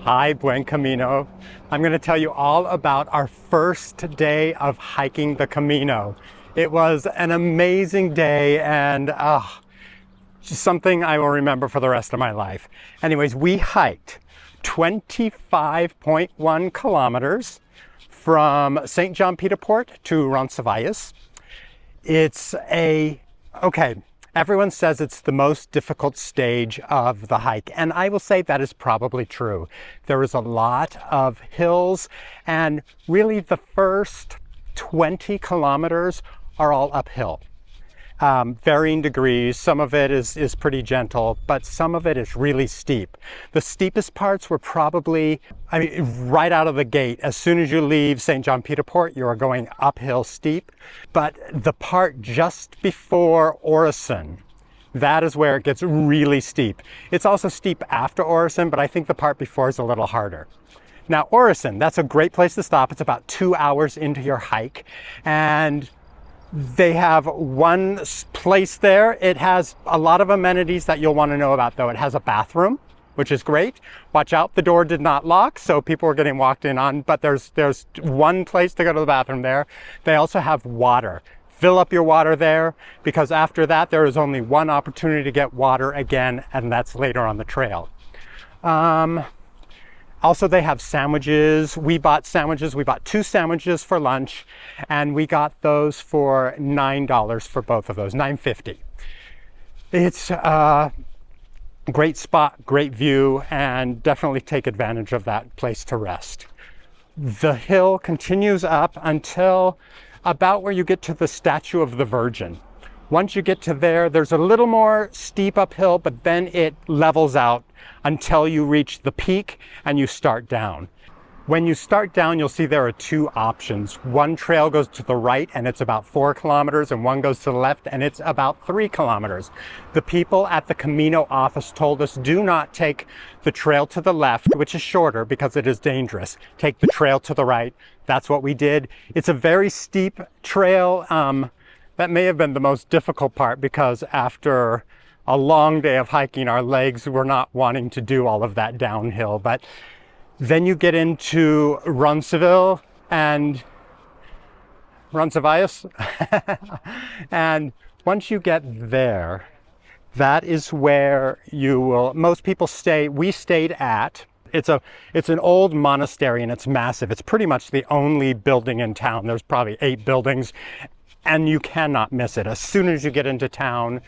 Hi, Buen Camino. I'm going to tell you all about our first day of hiking the Camino. It was an amazing day and just something I will remember for the rest of my life. Anyways, we hiked 25.1 kilometers from St. John Peter Port to Roncesvalles. Everyone says it's the most difficult stage of the hike, and I will say that is probably true. There is a lot of hills, and really the first 20 kilometers are all uphill. Varying degrees. Some of it is pretty gentle, but some of it is really steep. The steepest parts were probably, right out of the gate. As soon as you leave St. John Peter Port, you are going uphill steep. But the part just before Orison, that is where it gets really steep. It's also steep after Orison, but I think the part before is a little harder. Now, Orison, that's a great place to stop. It's about 2 hours into your hike, and they have one place there. It has a lot of amenities that you'll want to know about, though. It has a bathroom, which is great. Watch out, the door did not lock, so people were getting walked in on, but there's one place to go to the bathroom there. They also have water. Fill up your water there, because after that, there is only one opportunity to get water again, and that's later on the trail. Also, they have sandwiches. We bought sandwiches. We bought 2 sandwiches for lunch, and we got those for $9 for both of those, $9.50. It's a great spot, great view, and definitely take advantage of that place to rest. The hill continues up until about where you get to the Statue of the Virgin. Once you get to there, there's a little more steep uphill, but then it levels out until you reach the peak and you start down. When you start down, you'll see there are 2 options. One trail goes to the right and it's about 4 kilometers, and one goes to the left and it's about 3 kilometers. The people at the Camino office told us, do not take the trail to the left, which is shorter because it is dangerous. Take the trail to the right. That's what we did. It's a very steep trail. That may have been the most difficult part, because after a long day of hiking, our legs were not wanting to do all of that downhill. But then you get into Roncesvalles and Roncesvalles. And once you get there, that is where most people stay. We stayed at, it's an old monastery, and it's massive. It's pretty much the only building in town. There's probably 8 buildings. And you cannot miss it. As soon as you get into town,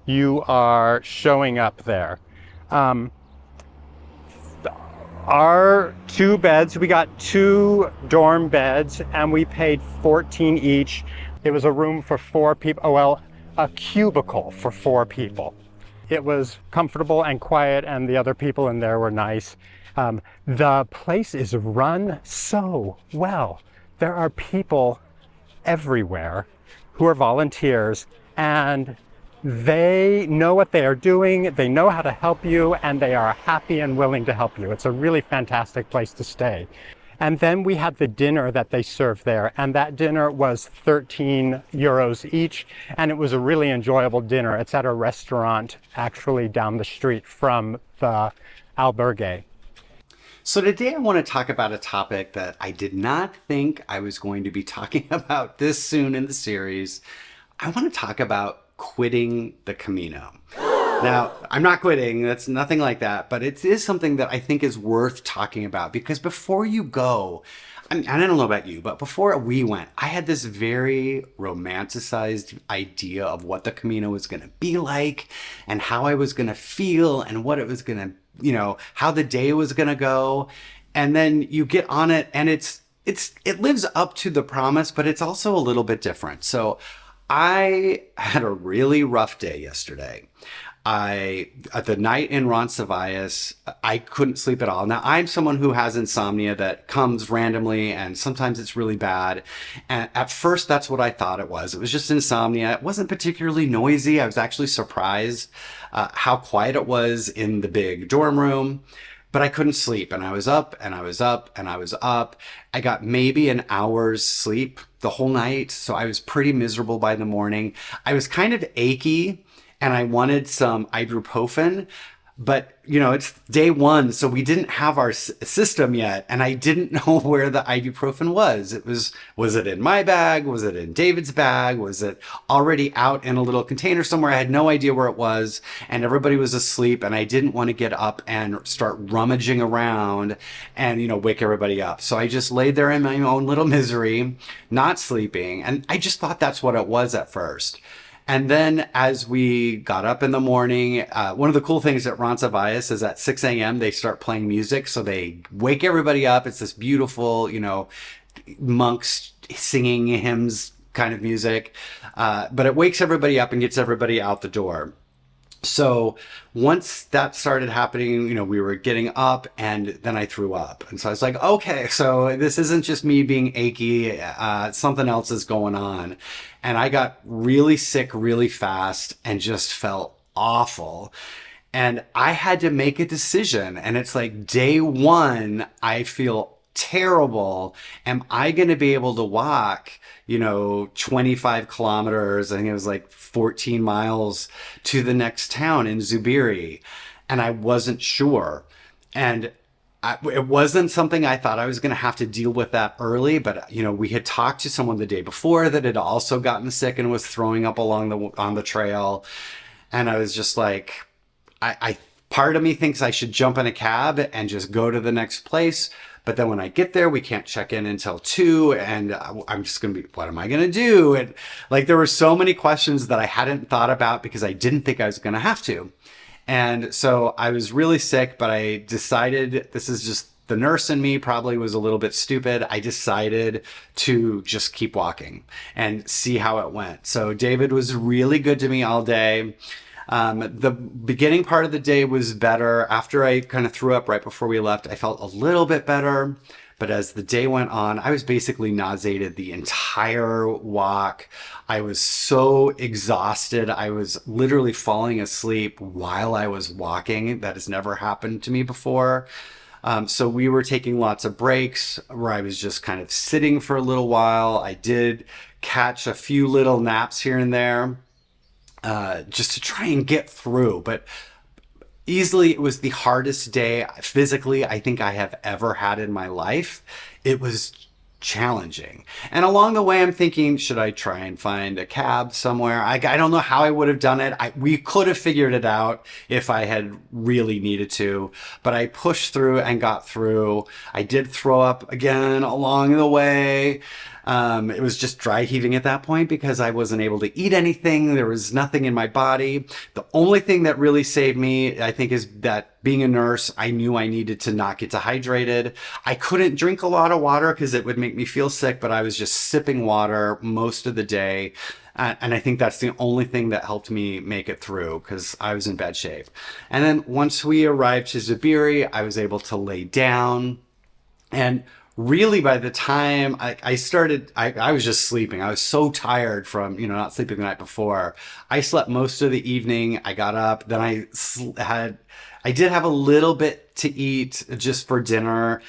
you are showing up there. Our 2 beds, we got 2 dorm beds, and we paid $14 each. It was a room for 4 people, a cubicle for 4 people. It was comfortable and quiet, and the other people in there were nice. The place is run so well. There are people everywhere who are volunteers, and they know what they are doing, they know how to help you, and they are happy and willing to help you. It's a really fantastic place to stay. And then we had the dinner that they served there, and that dinner was 13 euros each, and it was a really enjoyable dinner. It's at a restaurant actually down the street from the albergue. So today I want to talk about a topic that I did not think I was going to be talking about this soon in the series. I want to talk about quitting the Camino. Now, I'm not quitting, that's nothing like that, but it is something that I think is worth talking about, because before you go, I don't know about you, but before we went, I had this very romanticized idea of what the Camino was going to be like and how I was going to feel and what it was going to, how the day was going to go. And then you get on it and it lives up to the promise, but it's also a little bit different. So I had a really rough day yesterday. At the night in Roncesvalles, I couldn't sleep at all. Now, I'm someone who has insomnia that comes randomly, and sometimes it's really bad. And at first, that's what I thought it was. It was just insomnia. It wasn't particularly noisy. I was actually surprised how quiet it was in the big dorm room. But I couldn't sleep, and I was up, and I was up, and I was up. I got maybe an hour's sleep the whole night, so I was pretty miserable by the morning. I was kind of achy, and I wanted some ibuprofen, But it's day one, so we didn't have our system yet, and I didn't know where the ibuprofen was. Was it in my bag? Was it in David's bag? Was it already out in a little container somewhere? I had no idea where it was, and everybody was asleep, and I didn't want to get up and start rummaging around and wake everybody up. So I just laid there in my own little misery, not sleeping, and I just thought that's what it was at first. And then as we got up in the morning, one of the cool things at Roncesvalles is at 6 a.m. they start playing music. So they wake everybody up. It's this beautiful, monks singing hymns kind of music. But it wakes everybody up and gets everybody out the door. So once that started happening, we were getting up and then I threw up. And so I was like, okay, so this isn't just me being achy. Something else is going on. And I got really sick really fast and just felt awful. And I had to make a decision. And it's like day one, I feel terrible. Am I going to be able to walk, 25 kilometers? I think it was like 14 miles to the next town in Zubiri. And I wasn't sure. And it wasn't something I thought I was going to have to deal with that early, but we had talked to someone the day before that had also gotten sick and was throwing up on the trail. And I was just like, I part of me thinks I should jump in a cab and just go to the next place. But then when I get there, we can't check in until 2. And I'm just going to be, what am I going to do? And like, there were so many questions that I hadn't thought about because I didn't think I was going to have to. And so I was really sick, but I decided, this is just the nurse in me probably was a little bit stupid. I decided to just keep walking and see how it went. So David was really good to me all day. The beginning part of the day was better. After I kind of threw up right before we left, I felt a little bit better. But as the day went on, I was basically nauseated the entire walk. I was so exhausted. I was literally falling asleep while I was walking. That has never happened to me before. So we were taking lots of breaks where I was just kind of sitting for a little while. I did catch a few little naps here and there, just to try and get through. But easily it was the hardest day physically I think I have ever had in my life. It was challenging. And along the way, I'm thinking, should I try and find a cab somewhere? I don't know how I would have done it. We could have figured it out if I had really needed to, but I pushed through and got through. I did throw up again along the way. It was just dry heaving at that point because I wasn't able to eat anything. There was nothing in my body. The only thing that really saved me, I think, is that being a nurse, I knew I needed to not get dehydrated. I couldn't drink a lot of water because it would make me feel sick, but I was just sipping water most of the day. And I think that's the only thing that helped me make it through because I was in bad shape. And then once we arrived to Zubiri, I was able to lay down. And really, by the time I started, I was just sleeping. I was so tired from, not sleeping the night before. I slept most of the evening. I got up. Then I did have a little bit to eat just for dinner.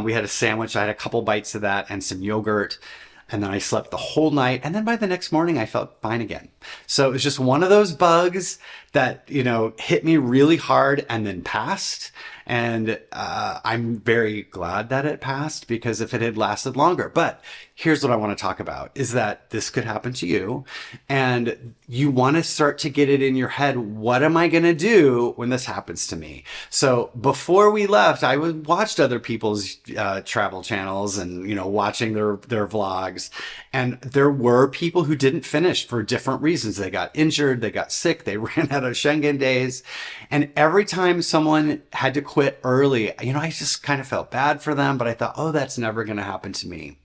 We had a sandwich. I had a couple bites of that and some yogurt. And then I slept the whole night. And then by the next morning, I felt fine again. So it was just one of those bugs that, hit me really hard and then passed. And I'm very glad that it passed because if it had lasted longer. But here's what I want to talk about is that this could happen to you. And you want to start to get it in your head. What am I going to do when this happens to me? So before we left, I watched other people's travel channels and, watching their vlogs. And there were people who didn't finish for different reasons. They got injured, they got sick, they ran out of Schengen days. And every time someone had to quit early, I just kind of felt bad for them, but I thought, oh, that's never going to happen to me.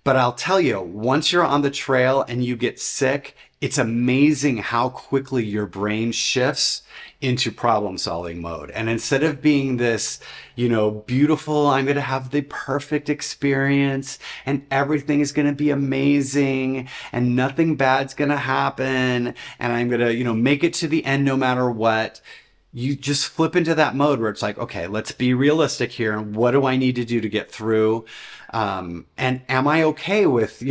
But I'll tell you, once you're on the trail and you get sick, it's amazing how quickly your brain shifts into problem solving mode. And instead of being this, beautiful, I'm going to have the perfect experience and everything is going to be amazing and nothing bad's going to happen and I'm going to, make it to the end no matter what. You just flip into that mode where it's like, okay, let's be realistic here. And what do I need to do to get through? And am I okay with,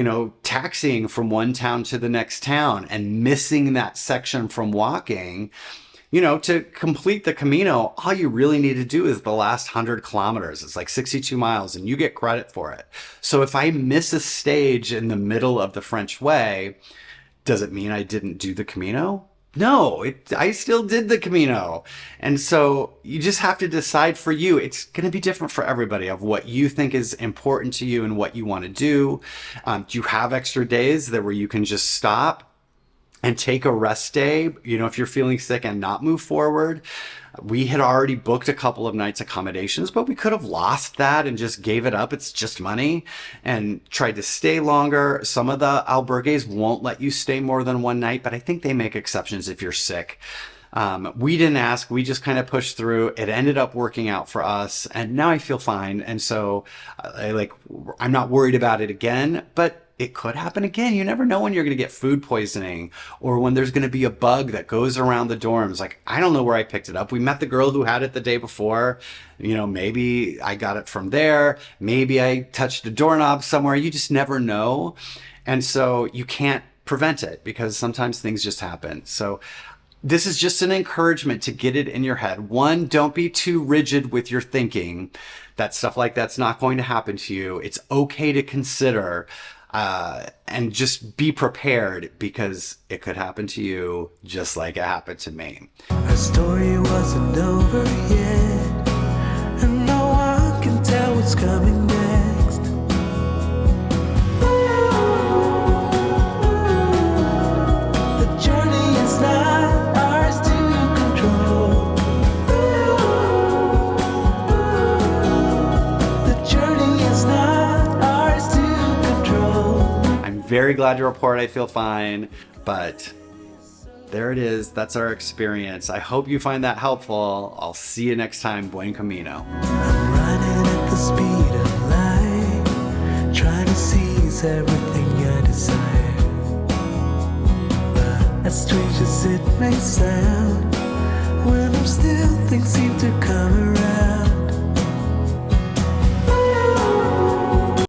taxiing from one town to the next town and missing that section from walking To complete the Camino, all you really need to do is the last 100 kilometers. It's like 62 miles and you get credit for it. So if I miss a stage in the middle of the French Way, does it mean I didn't do the Camino? No, I still did the Camino. And so you just have to decide for you. It's going to be different for everybody of what you think is important to you and what you want to do. Do you have extra days where you can just stop and take a rest day, if you're feeling sick and not move forward? We had already booked a couple of nights accommodations, but we could have lost that and just gave it up. It's just money, and tried to stay longer. Some of the albergues won't let you stay more than one night, but I think they make exceptions if you're sick. We didn't ask, we just kind of pushed through. It ended up working out for us, and now I feel fine. And so I'm not worried about it again, but it could happen again. You never know when you're going to get food poisoning or when there's going to be a bug that goes around the dorms. Like, I don't know where I picked it up. We met the girl who had it the day before. Maybe I got it from there. Maybe I touched a doorknob somewhere. You just never know. And so you can't prevent it because sometimes things just happen. So this is just an encouragement to get it in your head. One, don't be too rigid with your thinking that stuff like that's not going to happen to you. It's okay to consider. And just be prepared because it could happen to you just like it happened to me. Our story wasn't over yet, and no one can tell what's coming next. The journey is not ours to control. The journey is not ours to control. I'm very glad to report I feel fine, but there it is. That's our experience. I hope you find that helpful. I'll see you next time. Buen Camino. I'm running at the speed of light, trying to seize everything I desire. But as strange as it may sound, when I'm still, things seem to come around.